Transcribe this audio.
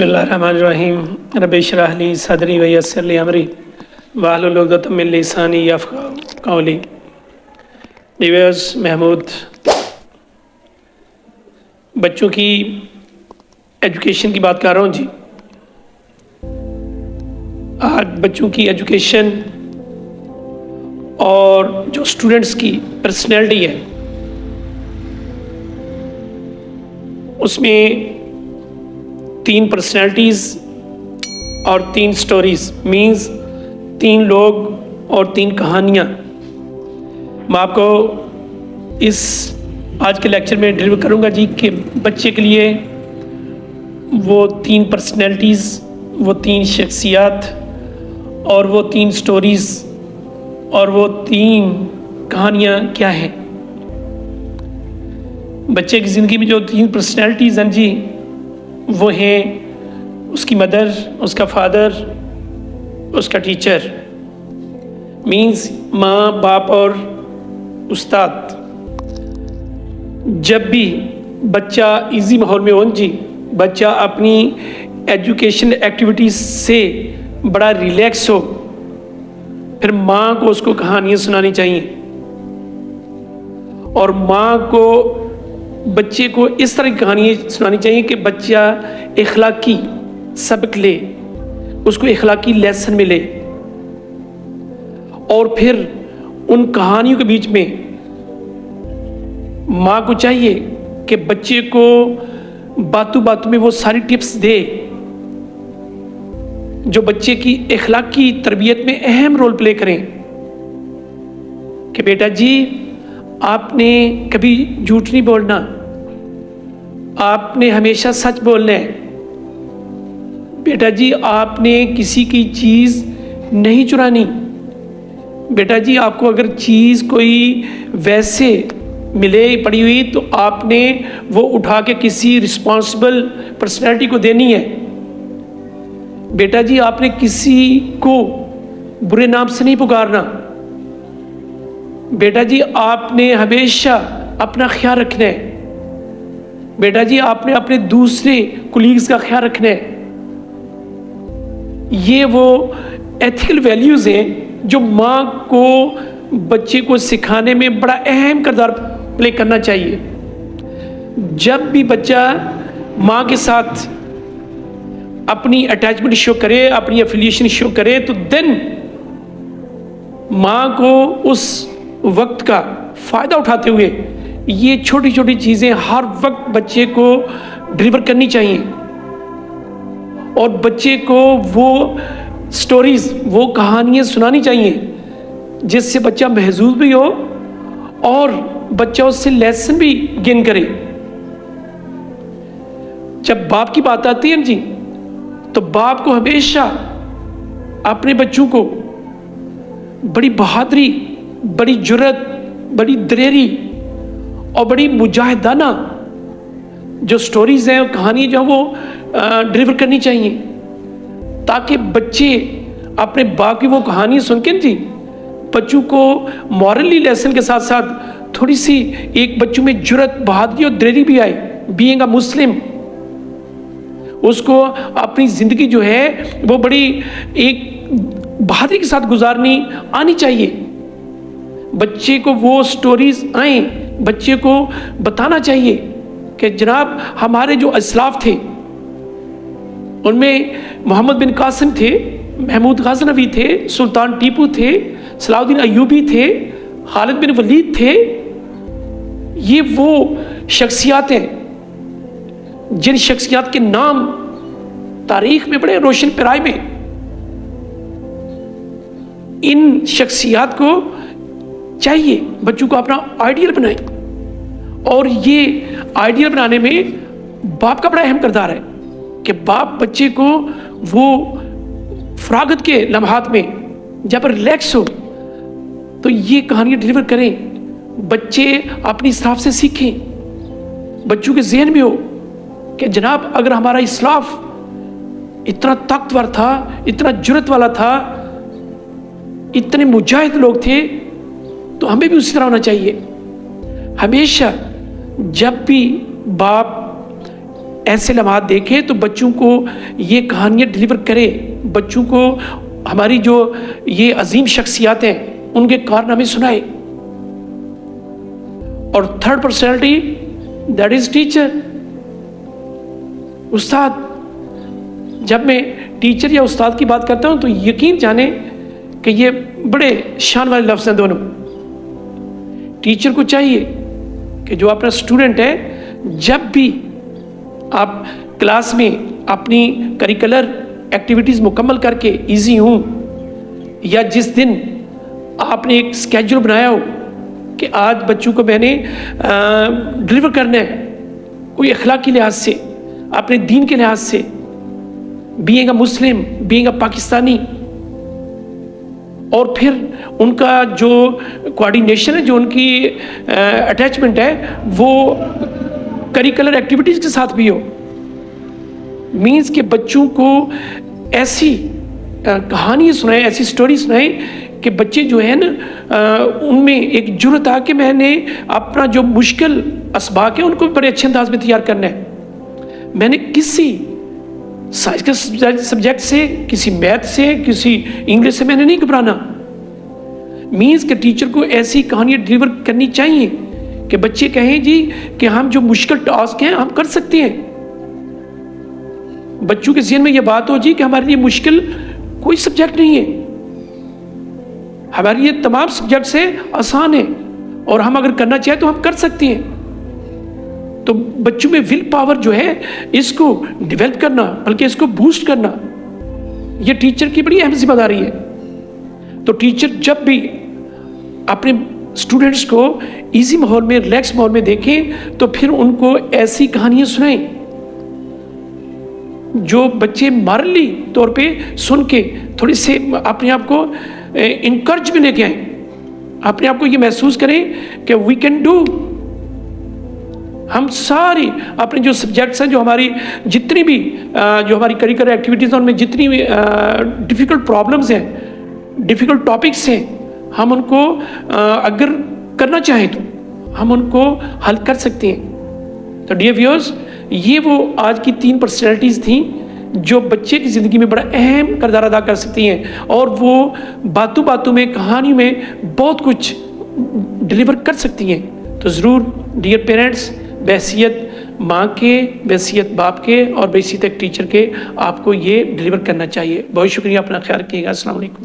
बिस्मिल्लाहिर्रहमानिर्रहीम रब्बि इश्रह ली सदरी व यस्सिर ली अमरी वाहलुल उक़दतम मिन लिसानी यफ़क़हू क़ौली। डिवर्स महमूद, बच्चों की एजुकेशन की बात कर रहा हूँ जी। आज बच्चों की एजुकेशन और जो स्टूडेंट्स की पर्सनैलिटी है उसमें 3 पर्सनैलिटीज़ और 3 स्टोरीज़ मीन्स 3 लोग और 3 कहानियाँ मैं आपको इस आज के लेक्चर में डिलीवर करूँगा जी कि बच्चे के लिए वो 3 पर्सनैलिटीज़, वो 3 शख्सियात और वो 3 स्टोरीज़ और वो 3 कहानियाँ क्या हैं। बच्चे की ज़िंदगी में जो 3 पर्सनैलिटीज़ हैं जी वो हैं उसकी मदर, उसका फादर, उसका टीचर मीन्स माँ, बाप और उस्ताद। जब भी बच्चा इजी माहौल में हो जी, बच्चा अपनी एजुकेशन एक्टिविटीज़ से बड़ा रिलैक्स हो, फिर माँ को उसको कहानियाँ सुनानी चाहिए और माँ को बच्चे को इस तरह की कहानियाँ सुनानी चाहिए कि बच्चा इखलाकी सबक ले, उसको इखलाकी लेसन मिले। और फिर उन कहानियों के बीच में माँ को चाहिए कि बच्चे को बातों बातों में वो सारी टिप्स दे जो बच्चे की इखलाकी तरबियत में अहम रोल प्ले करें कि बेटा जी आपने कभी झूठ नहीं बोलना, आपने हमेशा सच बोलना है। बेटा जी आपने किसी की चीज़ नहीं चुरानी। बेटा जी आपको अगर चीज़ कोई वैसे मिले पड़ी हुई तो आपने वो उठा के किसी रिस्पॉन्सिबल पर्सनैलिटी को देनी है। बेटा जी आपने किसी को बुरे नाम से नहीं पुकारना। बेटा जी आपने हमेशा अपना ख्याल रखना है। बेटा जी आपने अपने दूसरे कोलीग्स का ख्याल रखना है। ये वो एथिकल वैल्यूज़ हैं जो माँ को बच्चे को सिखाने में बड़ा अहम किरदार प्ले करना चाहिए। जब भी बच्चा माँ के साथ अपनी अटैचमेंट शो करे, अपनी एफिलिएशन शो करे, तो देन माँ को उस वक्त का फ़ायदा उठाते हुए ये छोटी छोटी चीज़ें हर वक्त बच्चे को डिलीवर करनी चाहिए और बच्चे को वो स्टोरीज़, वो कहानियाँ सुनानी चाहिए जिससे बच्चा महजूज भी हो और बच्चा उससे लेसन भी गेन करे। जब बाप की बात आती है जी तो बाप को हमेशा अपने बच्चों को बड़ी बहादुरी, बड़ी जुर्रत, बड़ी दलेरी और बड़ी मुजाहिदाना जो स्टोरीज़ हैं और कहानी जो वो डिलीवर करनी चाहिए ताकि बच्चे अपने बाप की वो कहानी सुन के जी बच्चों को मॉरली लेसन के साथ साथ थोड़ी सी एक बच्चों में जुर्रत, बहादुरी और दलेरी भी आए। बीइंग अ मुस्लिम, उसको अपनी ज़िंदगी जो है वो बड़ी एक बहादुरी के साथ गुजारनी आनी चाहिए। बच्चे को वो स्टोरीज़ आए, बच्चे को बताना चाहिए कि जनाब हमारे जो असलाफ थे उनमें मोहम्मद बिन कासिम थे, महमूद गजनवी थे, सुल्तान टीपू थे, सलाहुद्दीन अय्यूबी थे, खालिद बिन वलीद थे। ये वो शख्सियात हैं जिन शख्सियात के नाम तारीख में बड़े रोशन पिराए में। इन शख्सियात को चाहिए बच्चों को अपना आइडियल बनाए और ये आइडियल बनाने में बाप का बड़ा अहम किरदार है कि बाप बच्चे को वो फरागत के लम्हात में जब रिलैक्स हो तो ये कहानियाँ डिलीवर करें। बच्चे अपनी इस्लाफ से सीखें, बच्चों के जहन में हो कि जनाब अगर हमारा इस्लाफ इतना ताकतवर था, इतना जुर्रत वाला था, इतने मुजाहिद लोग थे तो हमें भी उसी तरह होना चाहिए। हमेशा जब भी बाप ایسے لمحات دیکھیں تو بچوں کو یہ کہانیاں ڈلیور کرے، بچوں کو ہماری جو یہ عظیم شخصیات ہیں ان کے کارنامے سنائے۔ اور third personality that is teacher, استاد۔ جب میں ٹیچر یا استاد کی بات کرتا ہوں تو یقین جانیں کہ یہ بڑے شان والے لفظ ہیں دونوں۔ ٹیچر کو چاہیے کہ جو اپنا اسٹوڈنٹ ہے، جب بھی آپ کلاس میں اپنی کریکولر ایکٹیویٹیز مکمل کر کے ایزی ہوں، یا جس دن آپ نے ایک اسکیجول بنایا ہو کہ آج بچوں کو میں نے ڈلیور کرنا ہے، کوئی اخلاقی لحاظ سے، اپنے دین کے لحاظ سے، being a Muslim, being a Pakistani, اور پھر ان کا جو کوآرڈینیشن ہے، جو ان کی اٹیچمنٹ ہے، وہ کریکولر ایکٹیویٹیز کے ساتھ بھی ہو۔ مینس کہ بچوں کو ایسی کہانی سنائیں، ایسی سٹوری سنائیں کہ بچے جو ہیں نا ان میں ایک جرأت آ کہ میں نے اپنا جو مشکل اسباق ہیں ان کو بڑے اچھے انداز میں تیار کرنا ہے۔ میں نے کسی سائنس کے سبجیکٹ سے، کسی میتھ سے، کسی انگلش سے میں نے نہیں گھبرانا۔ مینس کہ ٹیچر کو ایسی کہانیاں ڈلیور کرنی چاہیے کہ بچے کہیں جی کہ ہم جو مشکل ٹاسک ہیں ہم کر سکتے ہیں۔ بچوں کے ذہن میں یہ بات ہو جی کہ ہمارے لیے مشکل کوئی سبجیکٹ نہیں ہے، ہمارے لیے تمام سبجیکٹ سے آسان ہے، اور ہم اگر کرنا چاہیں تو ہم کر سکتے ہیں۔ تو بچوں میں ول پاور جو ہے اس کو ڈیولپ کرنا، بلکہ اس کو بوسٹ کرنا، یہ ٹیچر کی بڑی اہم ذمہ داری ہے۔ تو ٹیچر جب بھی اپنے اسٹوڈنٹس کو ایزی ماحول میں، ریلیکس ماحول میں دیکھیں تو پھر ان کو ایسی کہانیاں سنائیں جو بچے مارلی طور پہ سن کے تھوڑی سے اپنے آپ کو انکرج میں لے کے آئیں، اپنے آپ کو یہ محسوس کریں کہ وی کین ڈو۔ ہم ساری اپنے جو سبجیکٹس ہیں، جو ہماری جتنی بھی جو ہماری کریکولر ایکٹیویٹیز ہیں، ان میں جتنی بھی ڈیفیکلٹ پرابلمس ہیں، ڈیفیکلٹ ٹاپکس ہیں، ہم ان کو اگر کرنا چاہیں تو ہم ان کو حل کر سکتے ہیں۔ تو ڈیئر ویورز، یہ وہ آج کی 3 پرسنالٹیز تھیں جو بچے کی زندگی میں بڑا اہم کردار ادا کر سکتی ہیں، اور وہ باتوں باتوں میں، کہانیوں میں بہت کچھ ڈلیور کر سکتی ہیں۔ تو ضرور ڈیئر پیرنٹس، بحیثیت ماں کے، بحیثیت باپ کے، اور بحیثیت ایک ٹیچر کے، آپ کو یہ ڈلیور کرنا چاہیے۔ بہت شکریہ، اپنا خیال رکھیے گا۔ السلام علیکم۔